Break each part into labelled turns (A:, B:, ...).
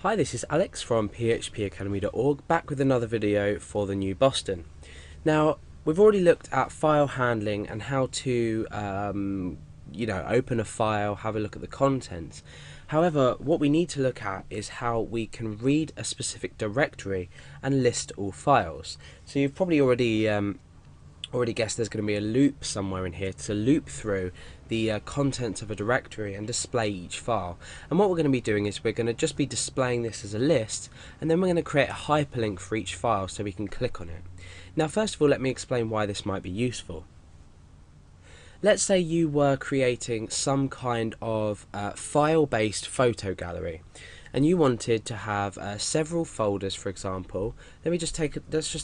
A: Hi, this is Alex from phpacademy.org, back with another video for the new Boston. Now, we've already looked at file handling and how to, open a file, have a look at the contents. However, what we need to look at is how we can read a specific directory and list all files. So you've probably already guessed there's going to be a loop somewhere in here to loop through the contents of a directory and display each file. And what we're going to be doing is we're going to just be displaying this as a list, and then we're going to create a hyperlink for each file so we can click on it. Now, first of all, let me explain why this might be useful. Let's say you were creating some kind of file-based photo gallery, and you wanted to have several folders, for example. Let's just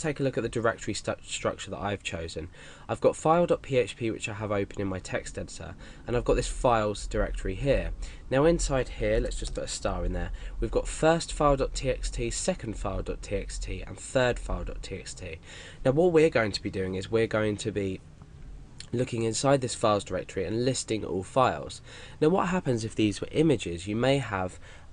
A: take a look at the directory structure that I've chosen. I've got file.php, which I have open in my text editor, and I've got this files directory here. Now inside here, let's just put a star in there. We've got first file.txt, second file.txt, and third file.txt. Now what we're going to be doing is we're going to be looking inside this files directory and listing all files. Now what happens if these were images? You may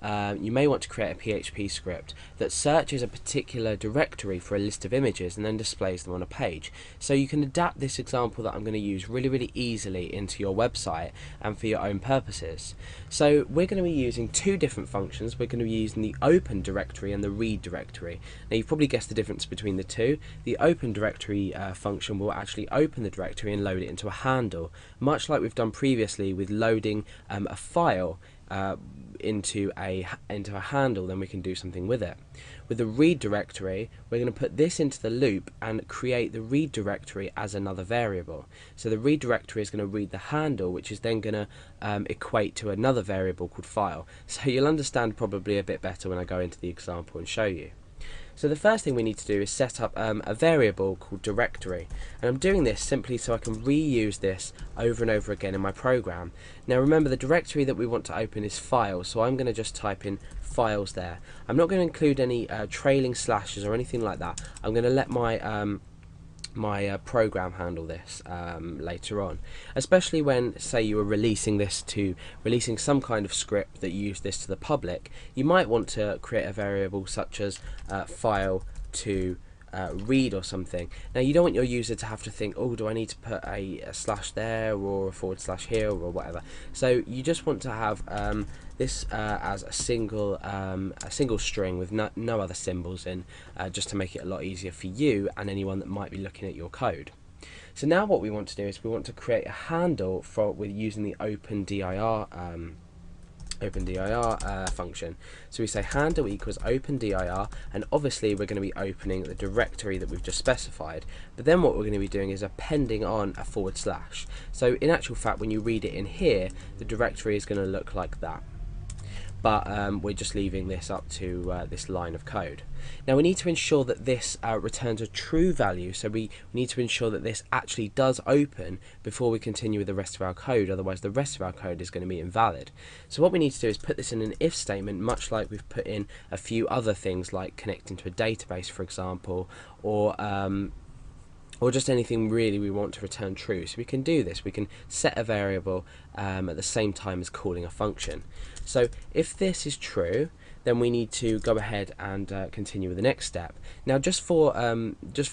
A: want to create a PHP script that searches a particular directory for a list of images and then displays them on a page. So you can adapt this example that I'm going to use really easily into your website and for your own purposes. So we're going to be using two different functions. We're going to be using the open directory and the read directory. Now you've probably guessed the difference between the two. The open directory function will actually open the directory and load it into a handle, much like we've done previously with loading a file into a handle. Then we can do something with it. With the read directory, we're going to put this into the loop and create the read directory as another variable. So the read directory is going to read the handle, which is then going to equate to another variable called file. So you'll understand probably a bit better when I go into the example and show you. So the first thing we need to do is set up a variable called directory, and I'm doing this simply so I can reuse this over and over again in my program. Now remember, the directory that we want to open is files, so I'm going to just type in files there. I'm not going to include any trailing slashes or anything like that. I'm going to let my program handle this later on, especially when, say, you were releasing some kind of script that used this to the public. You might want to create a variable such as file to read or something. Now you don't want your user to have to think, oh, do I need to put a slash there or a forward slash here or whatever. So you just want to have this as a single string with no other symbols in, just to make it a lot easier for you and anyone that might be looking at your code. So now what we want to do is we want to create a handle with using the opendir function. So we say handle equals opendir, and obviously we're going to be opening the directory that we've just specified, but then what we're going to be doing is appending on a forward slash. So in actual fact, when you read it in here, the directory is going to look like that, but we're just leaving this up to this line of code. Now we need to ensure that this returns a true value, so we need to ensure that this actually does open before we continue with the rest of our code, otherwise the rest of our code is going to be invalid. So what we need to do is put this in an if statement, much like we've put in a few other things like connecting to a database, for example, or just anything really we want to return true. So we can do this, we can set a variable at the same time as calling a function. So if this is true, then we need to go ahead and continue with the next step. Now just for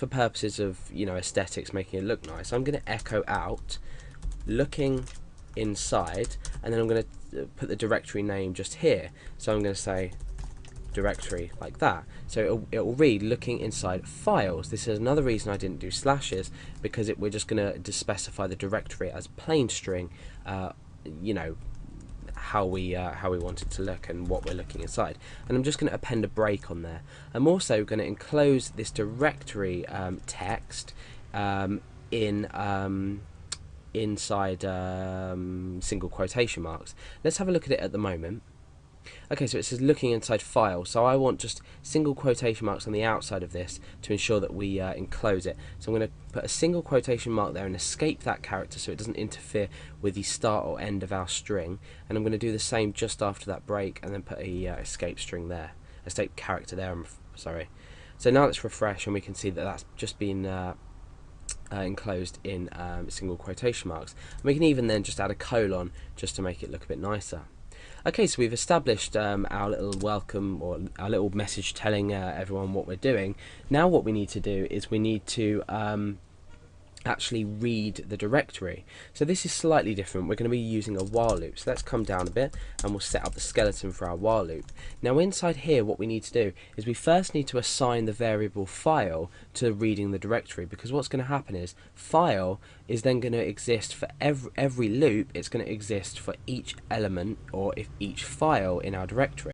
A: purposes of aesthetics, making it look nice, I'm going to echo out looking inside, and then I'm going to put the directory name just here. So I'm going to say directory like that, so it will read looking inside files. This is another reason I didn't do slashes, because we're just going to specify the directory as plain string, how we want it to look and what we're looking inside. And I'm just going to append a break on there. I'm also going to enclose this directory text inside single quotation marks. Let's have a look at it at the moment. Okay, so it says looking inside file, so I want just single quotation marks on the outside of this to ensure that we enclose it. So I'm going to put a single quotation mark there and escape that character so it doesn't interfere with the start or end of our string, and I'm going to do the same just after that break and then put a escape character there, I'm sorry. So now let's refresh and we can see that that's just been enclosed in single quotation marks. And we can even then just add a colon just to make it look a bit nicer. Okay, so we've established our little welcome or our little message telling everyone what we're doing. Now what we need to do is we need to actually read the directory. So this is slightly different. We're going to be using a while loop. So let's come down a bit and we'll set up the skeleton for our while loop. Now inside here what we need to do is we first need to assign the variable file to reading the directory, because what's going to happen is file is then going to exist for every loop. It's going to exist for each element or if each file in our directory.